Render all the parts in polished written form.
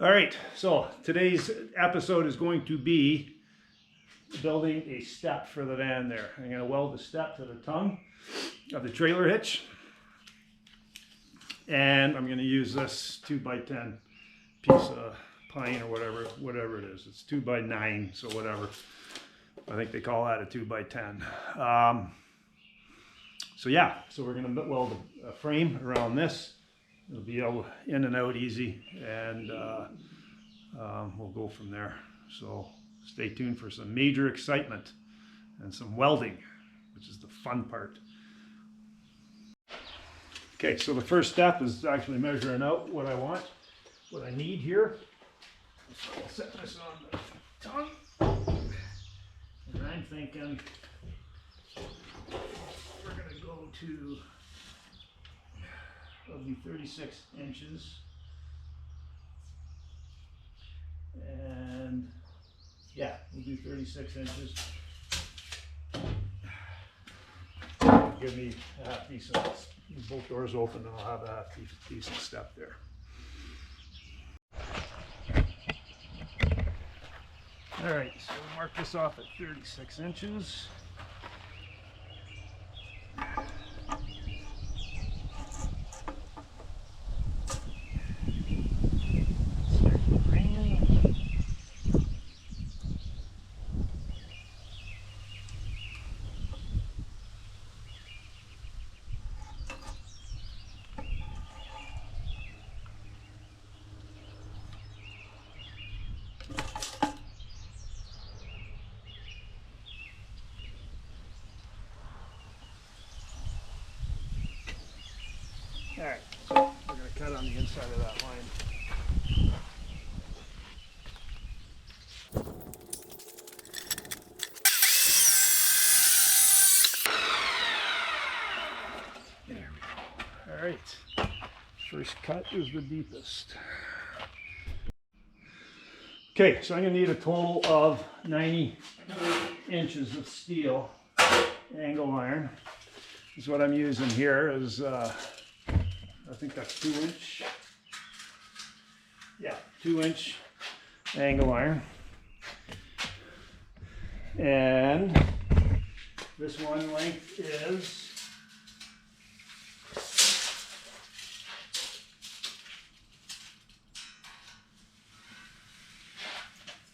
All right, so today's episode is going to be building a step for the van there. I'm going to weld the step to the tongue of the trailer hitch. And I'm going to use this 2x10 piece of pine or whatever it is. It's 2x9, so whatever. I think they call that a 2x10. So yeah, so we're going to weld a frame around this. It'll be able in and out easy, and we'll go from there. So stay tuned for some major excitement and some welding, which is the fun part. Okay, so the first step is actually measuring out what I want, what I need here. So I'll set this on the tongue, and I'm thinking we're going to go to, it'll be 36 inches, and yeah, we'll do 36 inches. Give me a half decent, both doors open, and I'll have a half decent step there. All right, so we'll mark this off at 36 inches. All right, so we're going to cut on the inside of that line. There we go. All right, first cut is the deepest. Okay, so I'm going to need a total of 90 inches of steel angle iron. Is what I'm using here is I think that's 2-inch. Yeah, 2-inch angle iron. And this one length is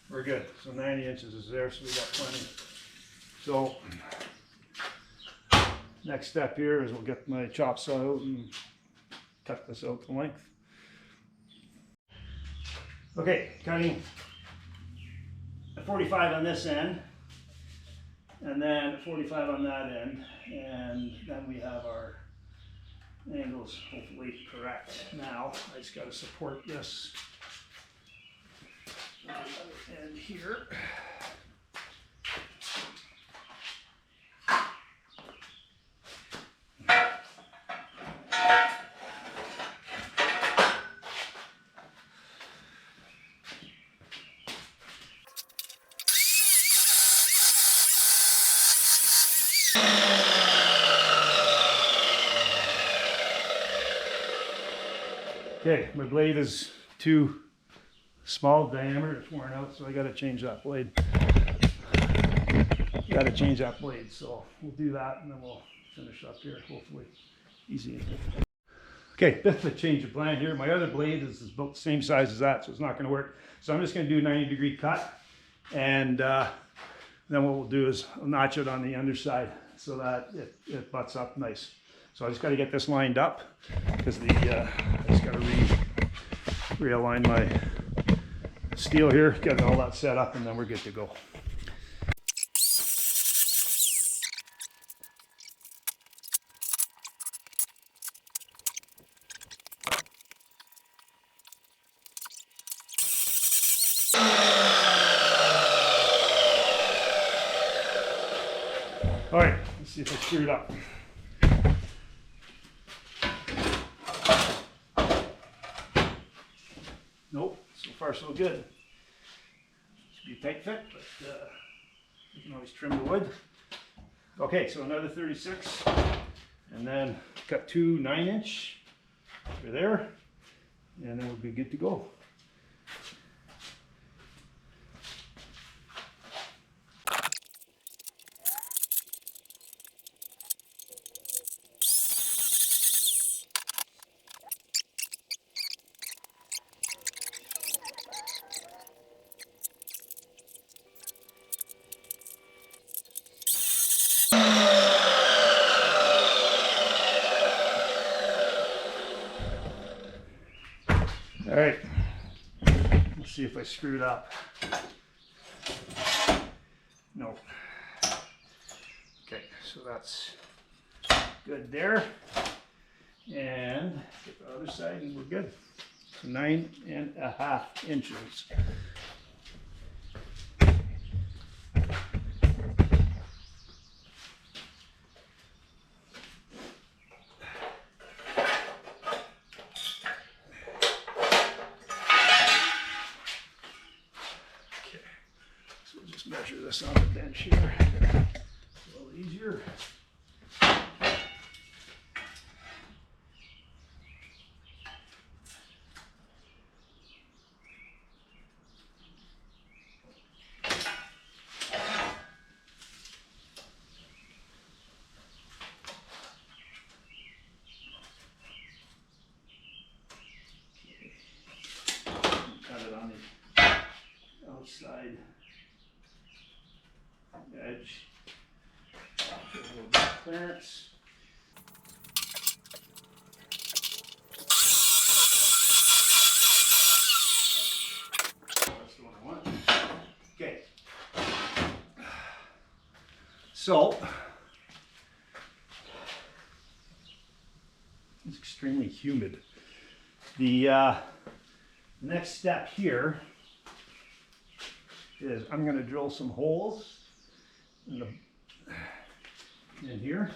we're good. So 90 inches is there, so we got plenty. So next step here is we'll get my chop saw out and cut this out to length. Okay, cutting a 45 on this end, and then 45 on that end, and then we have our angles hopefully correct. Now I just got to support this end here. Okay, my blade is too small diameter, it's worn out, so I got to change that blade. So we'll do that, and then we'll finish up here, hopefully easy. Okay, bit of a change of plan here. My other blade is about the same size as that, so it's not going to work. So I'm just going to do a 90-degree cut, and then what we'll do is I'll notch it on the underside so that it butts up nice. So I just got to get this lined up because I just got to realign my steel here, get all that set up, and then we're good to go. All right, let's see if I screwed up. Nope, so far so good. Should be a tight fit, but you can always trim the wood. Okay, so another 36, and then cut two 9-inch for there, and then we'll be good to go. All right, let's see if I screwed up. No. Okay, so that's good there. And get the other side and we're good. So 9.5 inches. Measure this on the bench here. It's a little easier. Cut it on the outside edge. A little bit of clearance. That's the one I want. Okay. So it's extremely humid. The next step here is I'm going to drill some holes in here,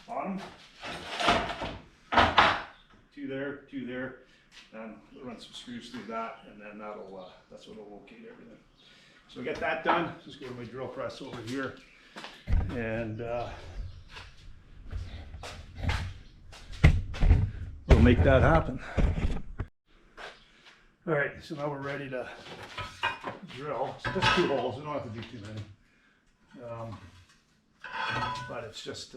bottom, two there, and we'll run some screws through that, and then that's what will locate everything. So get that done. Just go to my drill press over here, and we'll make that happen. All right, so now we're ready to drill. So just 2 holes. We don't have to do too many. But it's just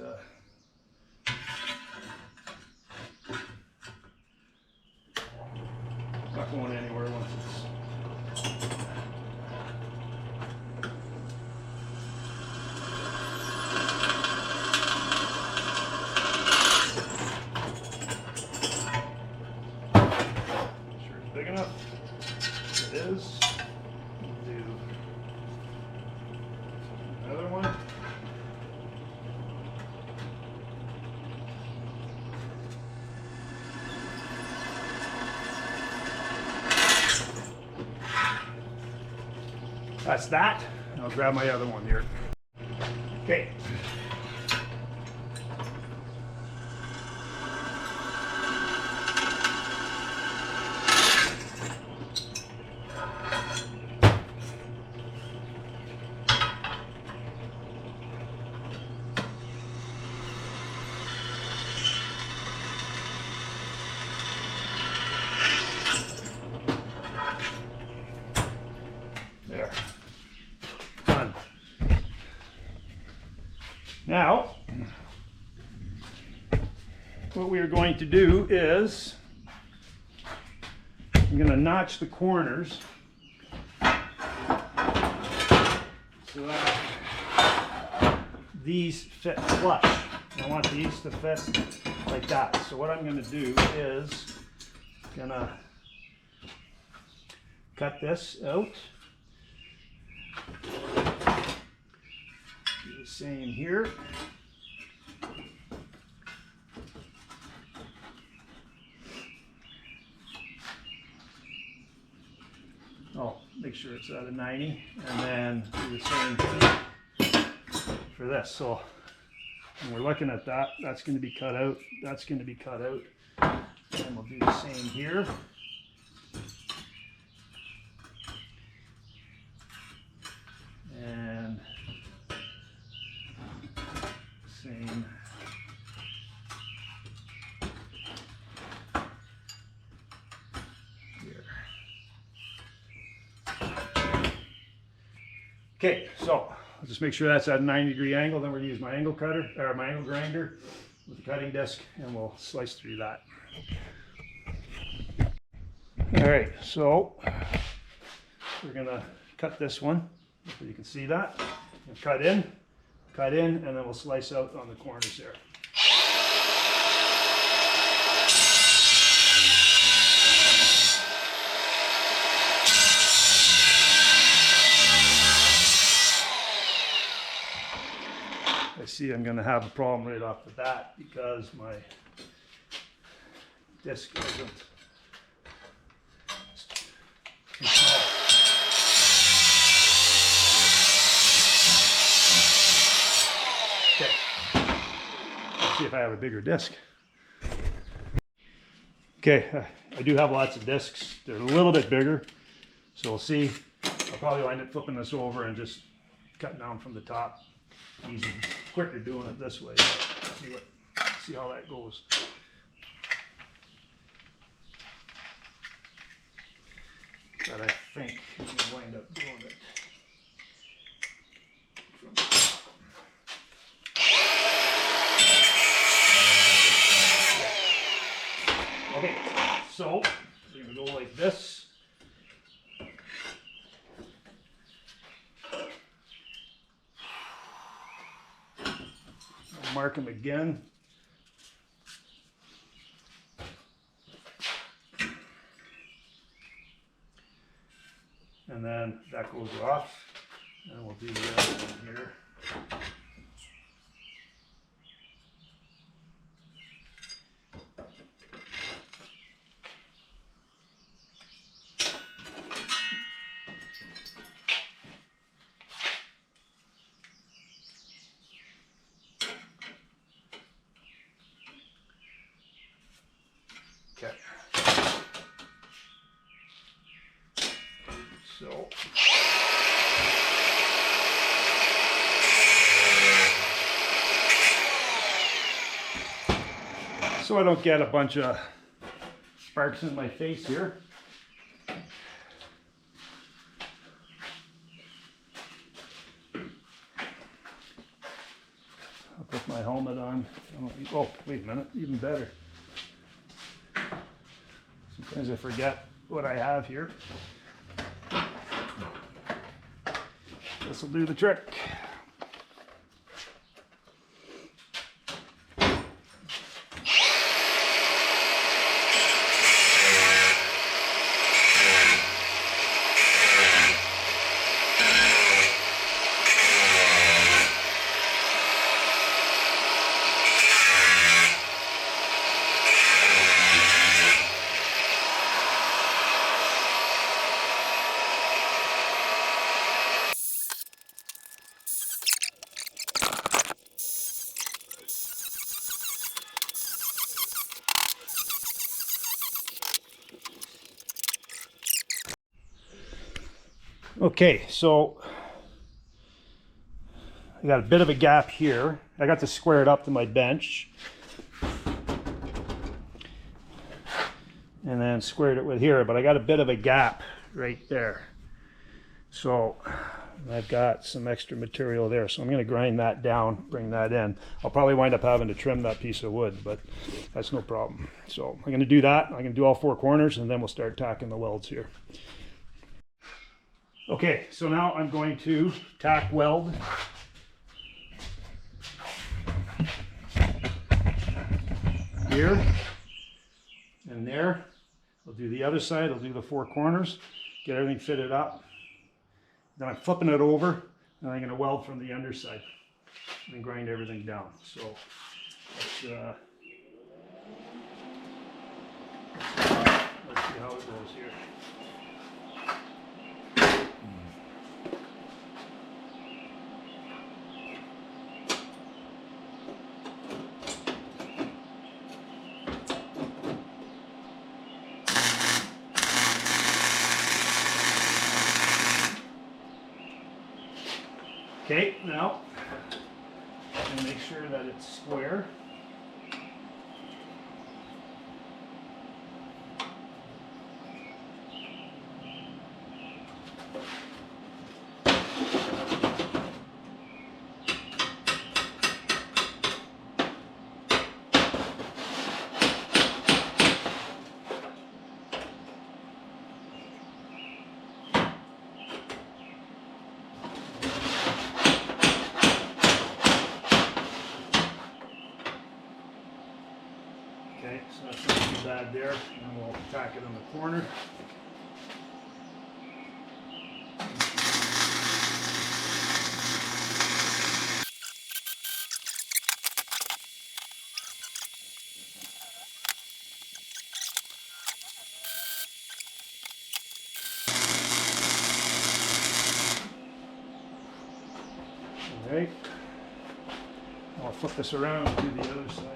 not going anywhere once it's sure it's big enough. It is. We'll do another one. That's that. I'll grab my other one here. Okay. There. Done. Now, what we are going to do is I'm going to notch the corners so that these fit flush. I want these to fit like that. So what I'm going to do is going to cut this out. Do the same here. Oh, make sure it's at a 90, and then do the same thing for this. So when we're looking at that, that's going to be cut out, that's going to be cut out, and we'll do the same here. And same here. Okay, so I'll just make sure that's at a 90-degree angle. Then we're going to use my angle cutter or my angle grinder with the cutting disc, and we'll slice through that. All right, so we're going to cut this one. So you can see that, and cut in, and then we'll slice out on the corners there. see I'm going to have a problem right off the bat because my disc isn't too small. Okay, let's see if I have a bigger disc. Okay, I do have lots of discs. They're a little bit bigger, so we'll see. I'll probably wind up flipping this over and just cutting down from the top. Easy, quicker doing it this way. See how that goes. But I think I'm going to wind up doing it from the top. Okay, so we're going to go like this. I'll mark them again. And then that goes off. And we'll do the other one here. Okay. So I don't get a bunch of sparks in my face here. I'll put my helmet on. Oh, wait a minute, even better. Sometimes I forget what I have here. This will do the trick. Okay, so I got a bit of a gap here. I got to square it up to my bench. And then squared it with here, but I got a bit of a gap right there. So I've got some extra material there. So I'm going to grind that down, bring that in. I'll probably wind up having to trim that piece of wood, but that's no problem. So I'm going to do that. I'm going to do all four corners, and then we'll start tacking the welds here. Okay, so now I'm going to tack weld. Here and there. I'll do the other side, I'll do the four corners, get everything fitted up. Then I'm flipping it over, and I'm going to weld from the underside and grind everything down. So let's see how it goes here. Okay, now I'm going to make sure that it's square. Okay, so that's not too bad there, and we'll tack it on the corner. flip this around and do the other side.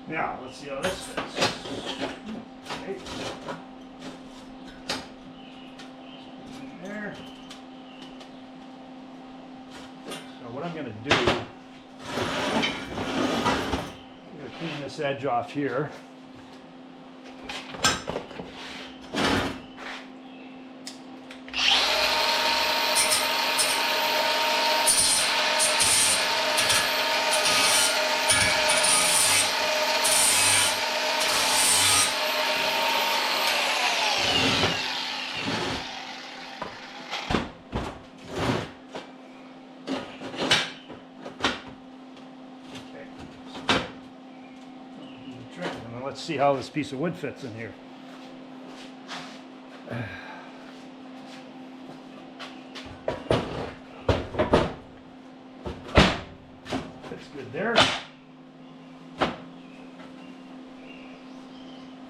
Now, let's see how this fits. Okay. In there. So what I'm going to do, I'm going to clean this edge off here. Let's see how this piece of wood fits in here. Fits good there.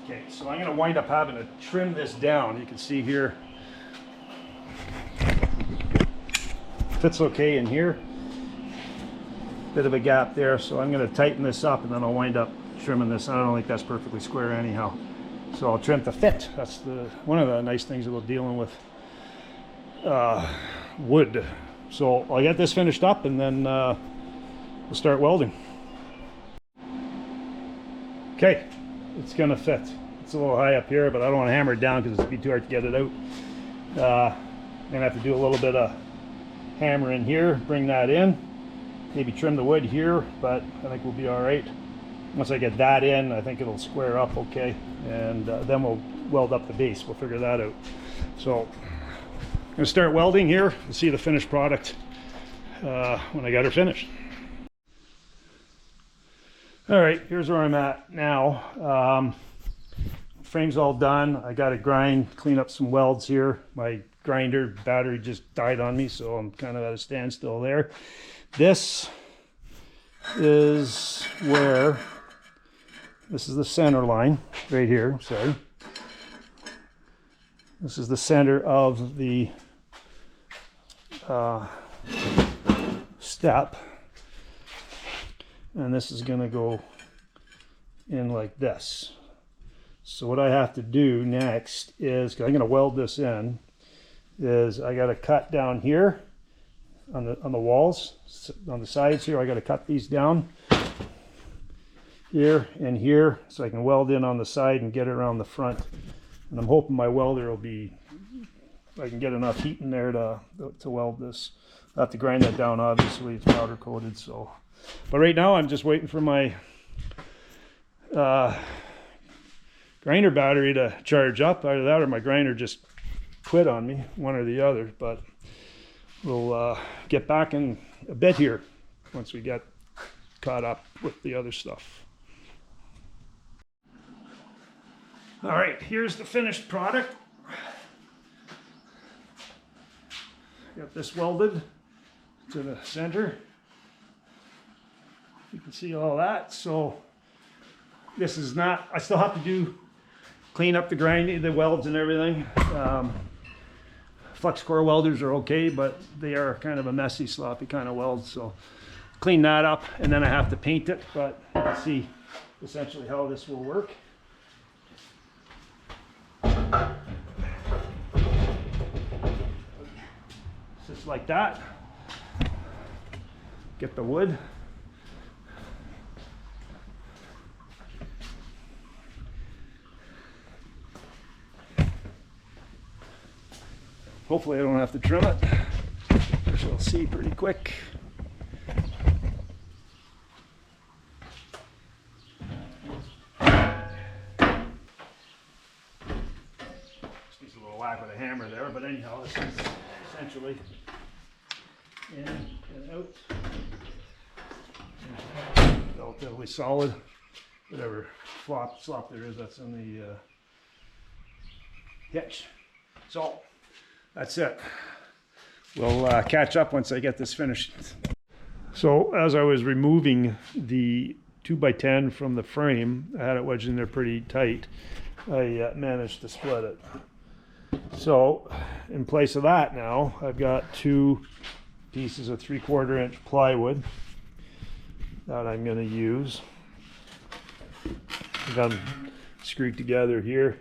Okay, so I'm going to wind up having to trim this down. You can see here. Fits okay in here. Bit of a gap there, so I'm going to tighten this up and then I'll wind up trimming this. I don't think that's perfectly square anyhow, so I'll trim to fit. That's one of the nice things about dealing with wood. So I'll get this finished up and then we'll start welding. Okay, it's gonna fit. It's a little high up here, but I don't want to hammer it down because it'd be too hard to get it out. I'm gonna have to do a little bit of hammering here, bring that in, maybe trim the wood here, but I think we'll be all right. Once I get that in, I think it'll square up okay, and then we'll weld up the base. We'll figure that out. So I'm going to start welding here and see the finished product when I got her finished. All right, here's where I'm at now. Frame's all done. I got to grind, clean up some welds here. My grinder battery just died on me, so I'm kind of at a standstill there. This is where... This is the center line right here, sorry. This is the center of the step. And this is going to go in like this. So what I have to do next is, because I'm going to weld this in, is I got to cut down here on the walls, on the sides here. I got to cut these down. Here and here, so I can weld in on the side and get it around the front. And I'm hoping my welder will be, I can get enough heat in there to weld this. I have to grind that down, obviously, it's powder coated. So, but right now I'm just waiting for my grinder battery to charge up. Either that or my grinder just quit on me, one or the other. But we'll get back in a bit here once we get caught up with the other stuff. All right, here's the finished product. Got this welded to the center. You can see all that. So this is not, I still have to clean up the grinding, the welds and everything. Flux core welders are okay, but they are kind of a messy, sloppy kind of weld. So clean that up and then I have to paint it, but let's see essentially how this will work. Just like that. Get the wood. Hopefully I don't have to trim it, which we'll see pretty quick. Whack with a hammer there, but anyhow, this is essentially in and out. Relatively solid. Whatever slop there is, that's in the hitch. So that's it. we'll catch up once I get this finished. So as I was removing the 2x10 from the frame, I had it wedged in there pretty tight. I managed to split it. So in place of that now, I've got 2 pieces of 3/4 inch plywood that I'm going to use. I've got them screwed together here.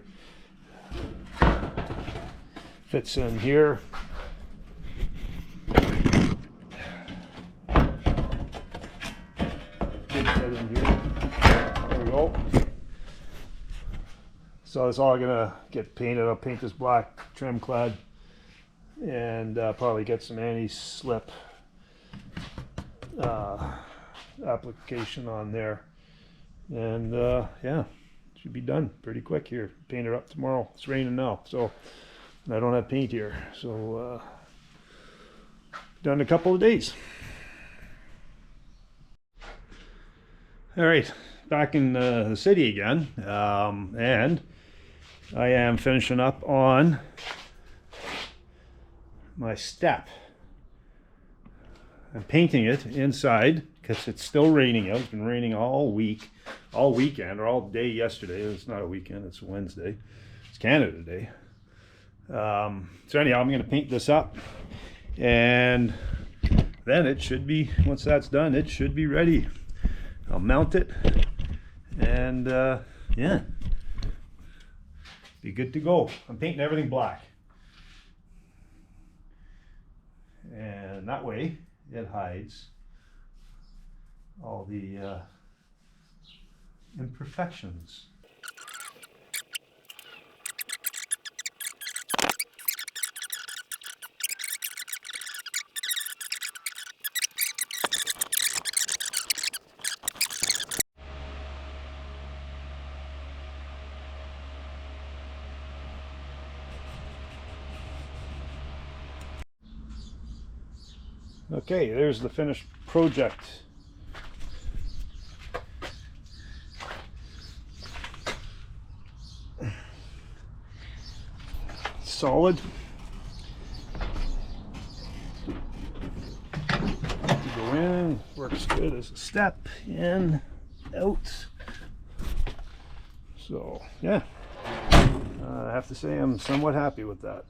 Fits in here. In here. There we go. So it's all gonna get painted. I'll paint this black trim clad and probably get some anti-slip application on there. And yeah, should be done pretty quick here. Paint it up tomorrow. It's raining now, so I don't have paint here. So done in a couple of days. All right, back in the city again, and I am finishing up on my step. I'm painting it inside because it's still raining out. It's been raining all week, all weekend, or all day yesterday. It's not a weekend, it's a Wednesday. It's Canada Day. So anyhow, I'm going to paint this up, and then it should be, once that's done, it should be ready. I'll mount it, and yeah, be good to go. I'm painting everything black, and that way it hides all the imperfections. Okay, there's the finished project. Solid. Go in, works good as a step in, out. So yeah, I have to say I'm somewhat happy with that.